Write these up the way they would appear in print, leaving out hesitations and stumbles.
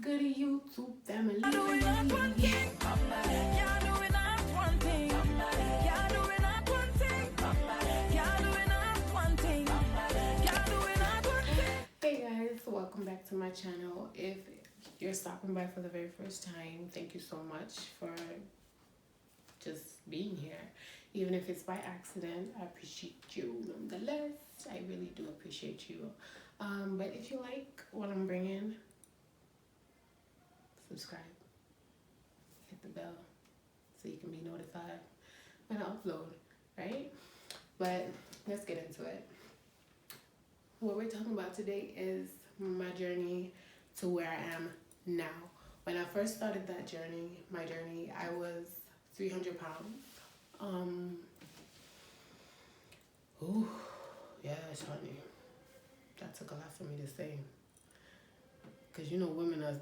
good, YouTube family? Hey guys, welcome back to my channel. If you're stopping by for the very first time, thank you so much for just being here. Even if it's by accident, I appreciate you nonetheless. I really do appreciate you. But if you like what I'm bringing, subscribe, hit the bell so you can be notified when I upload, right? But let's get into it. What we're talking about today is my journey to where I am now. When I first started that journey, I was 300 pounds. Ooh, yes, honey. That took a lot for me to say. Because you know women are,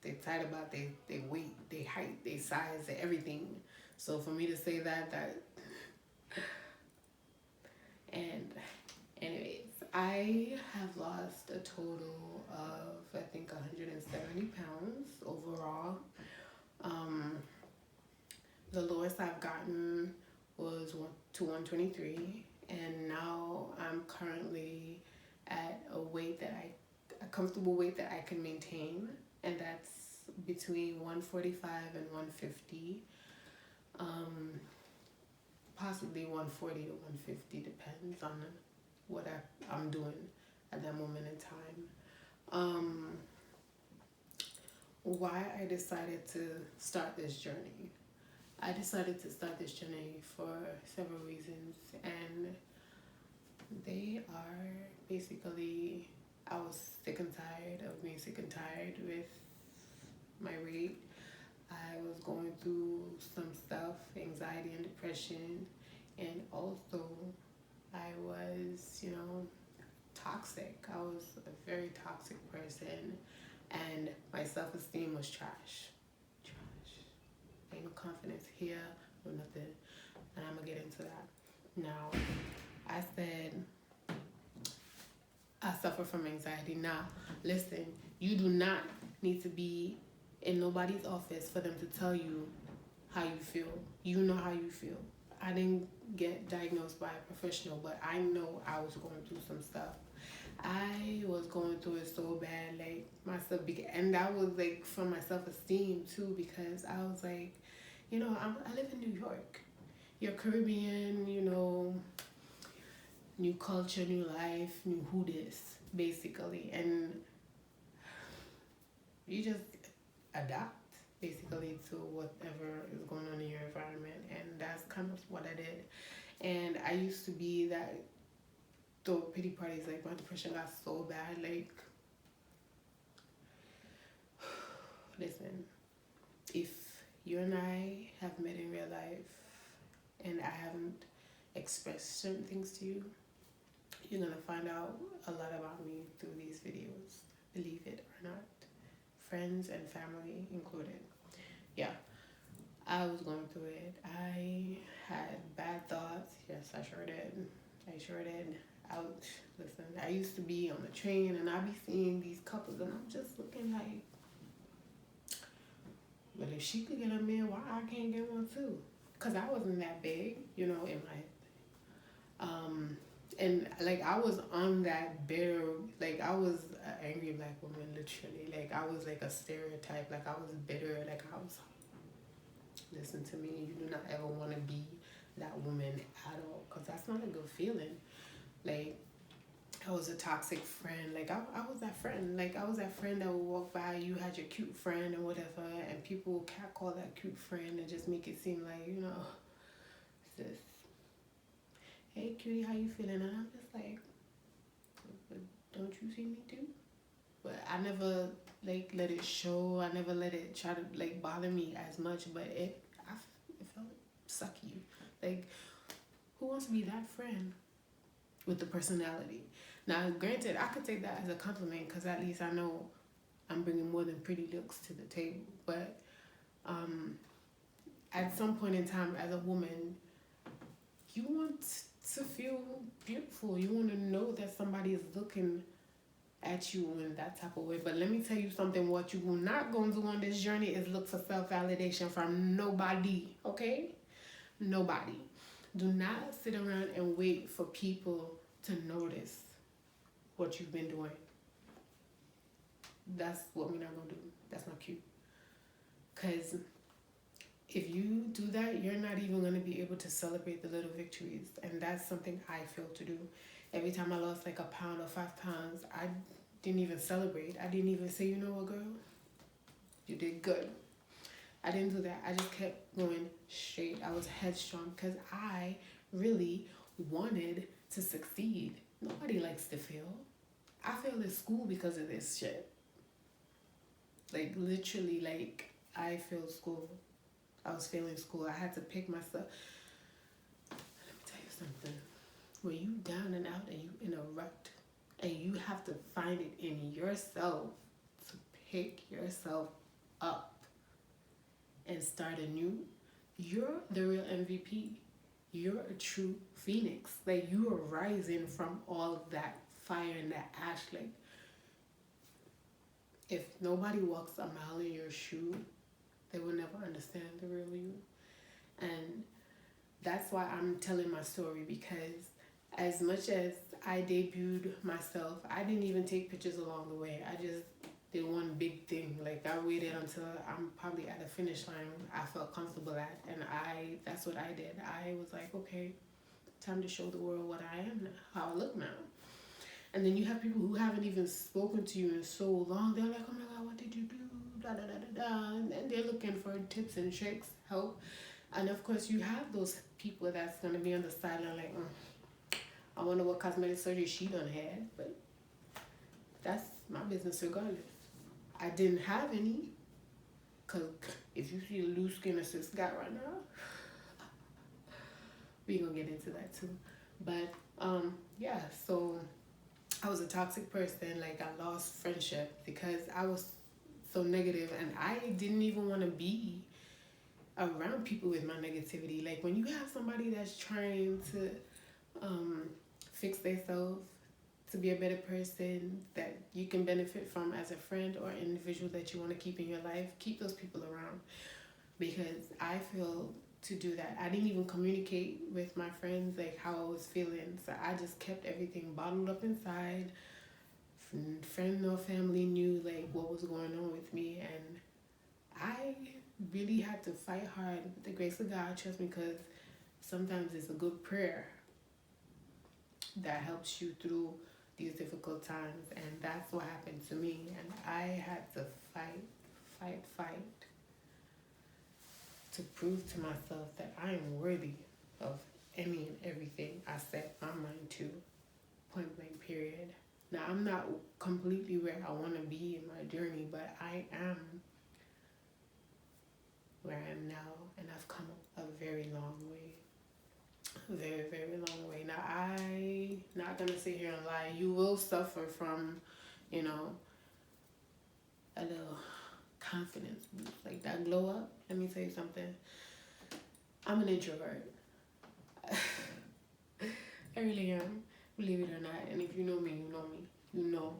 they tight about their weight, their height, their size, their everything. So for me to say that and anyways, I have lost a total of, I think, 170 pounds overall. The lowest I've gotten was to 123, and now I'm currently at a comfortable weight that I can maintain, and that's between 145 and 150. Possibly 140 to 150, depends on what I'm doing at that moment in time. Why I decided to start this journey. I decided to start this journey for several reasons, and they are basically, I was sick and tired of being sick and tired with my weight. I was going through some stuff, anxiety and depression, and also I was, toxic. I was a very toxic person, and my self-esteem was trash. Ain't no confidence here, no nothing, and I'm gonna get into that. Now, I said I suffer from anxiety. Now, listen, you do not need to be in nobody's office for them to tell you how you feel. You know how you feel. I didn't get diagnosed by a professional, but I know I was going through some stuff. I was going through it so bad, like myself, and that was like from my self-esteem too, because I was like, I live in New York. You're Caribbean, new culture, new life, new who this, basically, and you just adapt basically to whatever is going on in your environment, and that's kind of what I did. And I used to be that, throw pity parties, like my depression got so bad, like, listen, if you and I have met in real life and I haven't expressed certain things to you, you're gonna find out a lot about me through these videos, believe it or not, friends and family included. Yeah, I was going through it. I had bad thoughts. Yes, I sure did. Listen, I used to be on the train and I'd be seeing these couples and I'm just looking like, but if she could get a man, why I can't get one too? Because I wasn't that big, in my, and like I was on that bitter, like I was an angry black woman, literally. Like I was like a stereotype, like I was bitter, like I was, listen to me, you do not ever want to be that woman at all, because that's not a good feeling. Like, I was a toxic friend. Like, I was that friend. Like, I was that friend that would walk by, you had your cute friend or whatever, and people would catcall that cute friend and just make it seem like, sis, hey, cutie, how you feeling? And I'm just like, but don't you see me too? But I never, like, let it show. I never let it try to, like, bother me as much, but it felt sucky. Like, who wants to be that friend with the personality? Now, granted, I could take that as a compliment because at least I know I'm bringing more than pretty looks to the table. But at some point in time, as a woman, you want to feel beautiful. You want to know that somebody is looking at you in that type of way. But let me tell you something, what you will not going to do on this journey is look for self-validation from nobody, okay? Nobody. Do not sit around and wait for people to notice what you've been doing. That's what we're not going to do. That's not cute. Because if you do that, you're not even going to be able to celebrate the little victories. And that's something I fail to do. Every time I lost like a pound or 5 pounds, I didn't even celebrate. I didn't even say, you know what, girl? You did good. I didn't do that. I just kept going straight. I was headstrong because I really wanted to succeed. Nobody likes to fail. I failed at school because of this shit. Like, literally, like, I failed school. I was failing school. I had to pick myself. Let me tell you something. When you down and out and you in a rut and you have to find it in yourself to pick yourself up and start anew, you're the real MVP. You're a true phoenix. Like, you are rising from all of that fire and that ash. Like, if nobody walks a mile in your shoe, they will never understand the real you. And that's why I'm telling my story, because as much as I debuted myself, I didn't even take pictures along the way. I just did one big thing. Like, I waited until I'm probably at a finish line I felt comfortable at, and that's what I did. I was like, okay, time to show the world what I am now, how I look now. And then you have people who haven't even spoken to you in so long. They're like, oh my God, what did you do? Da, da, da, da, da. And they're looking for tips and tricks, help. And of course, you have those people that's going to be on the sideline like, I wonder what cosmetic surgery she done had. But that's my business regardless. I didn't have any. Because if you see the loose skin sis got right now, we're going to get into that too. But yeah, so I was a toxic person. Like, I lost friendship because I was so negative, and I didn't even want to be around people with my negativity. Like, when you have somebody that's trying to fix themselves, to be a better person that you can benefit from as a friend or individual that you want to keep in your life, keep those people around. Because I feel to do that, I didn't even communicate with my friends like how I was feeling, so I just kept everything bottled up inside. Friend or family knew like what was going on with me, and I really had to fight hard with the grace of God, trust me, because sometimes it's a good prayer that helps you through these difficult times. And that's what happened to me, and I had to fight to prove to myself that I am worthy of any and everything I set my mind to, point blank period. Now, I'm not completely where I want to be in my journey, but I am where I am now, and I've come a very long way. Very, very long way. Now, I'm not going to sit here and lie. You will suffer from, a little confidence boost. Like, that glow up. Let me tell you something. I'm an introvert. I really am. Believe it or not. And if you know me, you know me. You know,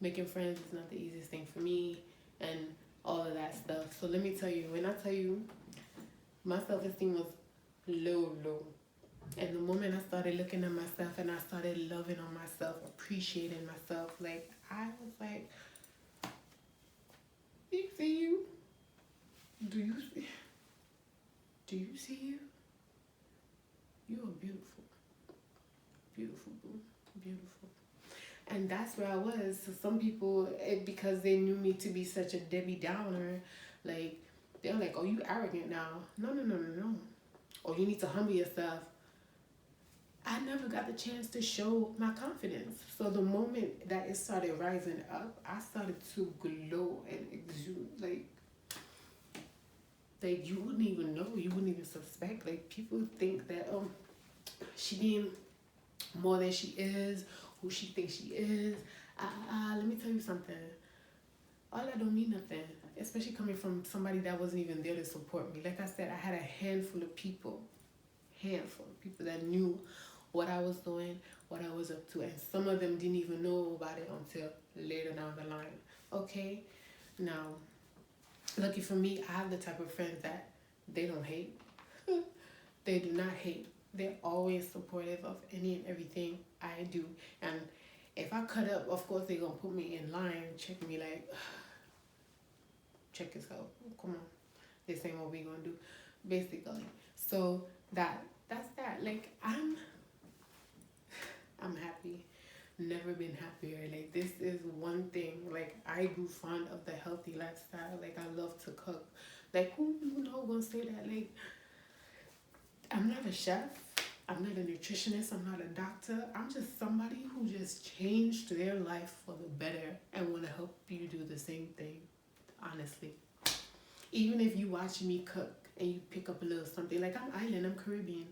making friends is not the easiest thing for me, and all of that stuff. So let me tell you, when I tell you, my self-esteem was low. And the moment I started looking at myself and I started loving on myself, appreciating myself, like, I was like, do you see you? Do you see you? You are beautiful. Beautiful, boo. Beautiful. And that's where I was. So some people, because they knew me to be such a Debbie Downer, like, they're like, oh, you arrogant now. No. Or you need to humble yourself. I never got the chance to show my confidence. So the moment that it started rising up, I started to glow and exude. Like you wouldn't even know. You wouldn't even suspect. Like, people think that, oh, she being more than she is, who she thinks she is. Let me tell you something. All that don't mean nothing, especially coming from somebody that wasn't even there to support me. Like I said, I had a handful of people that knew what I was doing, what I was up to, and some of them didn't even know about it until later down the line. Okay, now lucky for me, I have the type of friends that they don't hate. They do not hate. They're always supportive of any and everything I do. And if I cut up, of course they're gonna put me in line, check me like, check yourself. Come on, this ain't what we gonna do, basically. So that's that. Like I'm happy. Never been happier. Like this is one thing. Like I grew fond of the healthy lifestyle. Like I love to cook. Like who you know gonna say that? Like I'm not a chef. I'm not a nutritionist. I'm not a doctor. I'm just somebody who just changed their life for the better and want to help you do the same thing. Honestly, even if you watch me cook and you pick up a little something, like I'm island, I'm Caribbean,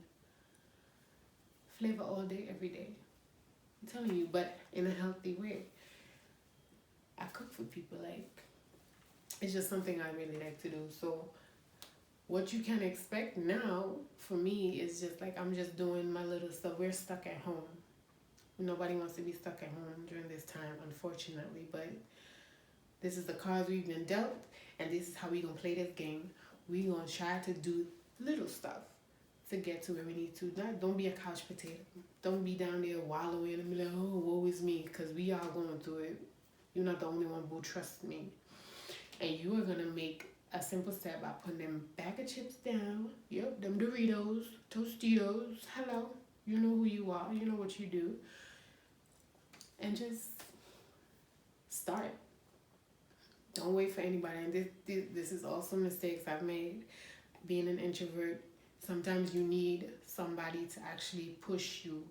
flavor all day, every day. I'm telling you, but in a healthy way. I cook for people. Like it's just something I really like to do. So what you can expect now for me is just like I'm just doing my little stuff. We're stuck at home. Nobody wants to be stuck at home during this time, unfortunately. But this is the cards we've been dealt, and this is how we gonna play this game. We gonna try to do little stuff to get to where we need to. Don't be a couch potato. Don't be down there wallowing and be like, oh, woe is me, because we are going through it. You're not the only one, boo. Trust me. And you are gonna make a simple step by putting them bag of chips down. Yep, them Doritos, Tostitos. Hello, you know who you are. You know what you do, and just start. Don't wait for anybody. And this is also mistakes I've made. Being an introvert, sometimes you need somebody to actually push you.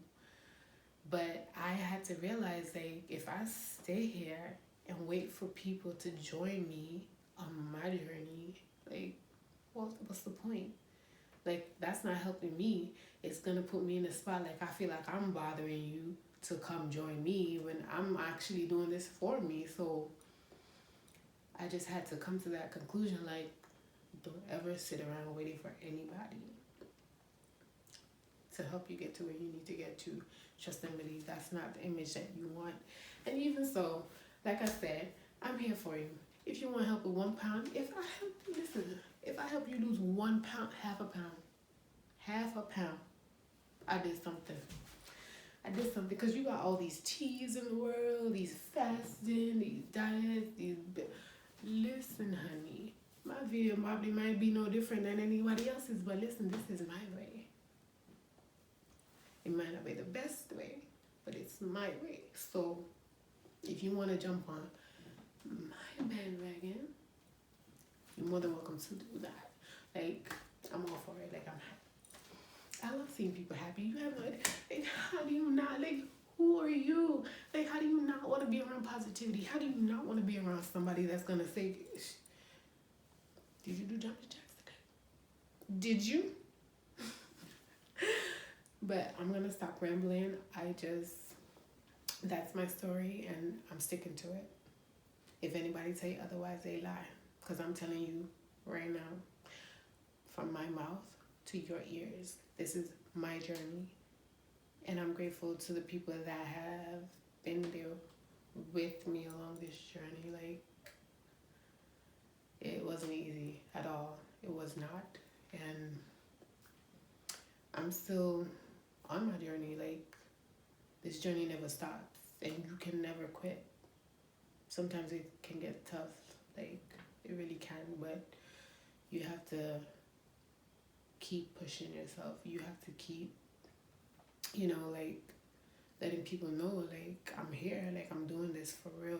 But I had to realize, like, if I stay here and wait for people to join me on my journey, like, what's the point? Like, that's not helping me. It's gonna put me in a spot like I feel like I'm bothering you to come join me when I'm actually doing this for me. So I just had to come to that conclusion, like, don't ever sit around waiting for anybody to help you get to where you need to get to. Trust and believe that's not the image that you want. And even so, like I said, I'm here for you. If you want help with 1 pound, if I help you lose 1 pound, half a pound, I did something. Because you got all these teas in the world, these fasting, these diets, listen, honey, my video probably might be no different than anybody else's, but listen, this is my way. It might not be the best way, but it's my way. So if you want to jump on my bandwagon, you're more than welcome to do that. Like, I'm all for it. Like, I'm happy. I love seeing people happy. You have like, how do you not, like, who are you? Like, how do you not want to be around positivity? How do you not want to be around somebody that's going to say, did you do jumping jacks today? Did you? But I'm going to stop rambling. That's my story, and I'm sticking to it. If anybody tell you otherwise, they lie. Because I'm telling you right now, from my mouth to your ears, this is my journey. And I'm grateful to the people that have been there with me along this journey. Like, it wasn't easy at all. It was not. And I'm still on my journey. Like, this journey never stops, and you can never quit. Sometimes it can get tough, like, it really can, but you have to keep pushing yourself. You have to keep, like, letting people know, like, I'm here, like, I'm doing this for real.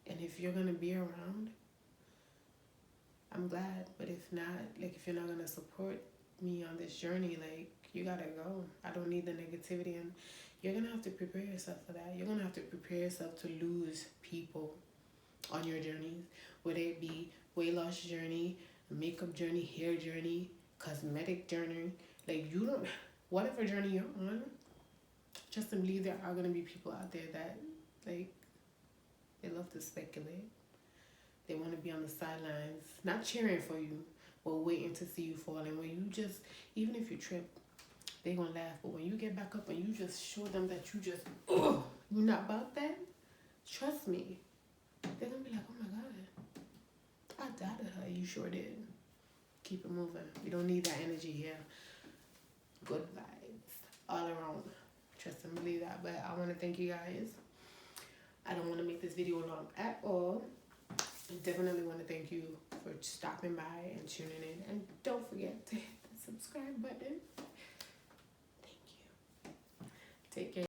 And if you're gonna be around, I'm glad. But if not, like, if you're not gonna support me on this journey, like, you gotta go. I don't need the negativity, and you're gonna have to prepare yourself for that. You're gonna have to prepare yourself to lose people on your journeys, whether it be weight loss journey, makeup journey, hair journey, cosmetic journey. Like, whatever journey you're on, just believe there are gonna be people out there that, like, they love to speculate. They want to be on the sidelines, not cheering for you, but waiting to see you fall. And when you just, even if you trip, they gonna laugh. But when you get back up and you just show them that you just, oh, you're not about that, trust me, they're gonna be like, oh my God, I doubted her. You sure did. Keep it moving. We don't need that energy here. Good vibes all around. Trust and believe that. But I want to thank you guys. I don't want to make this video long at all. I definitely want to thank you for stopping by and tuning in. And don't forget to hit the subscribe button. Thank you. Take care.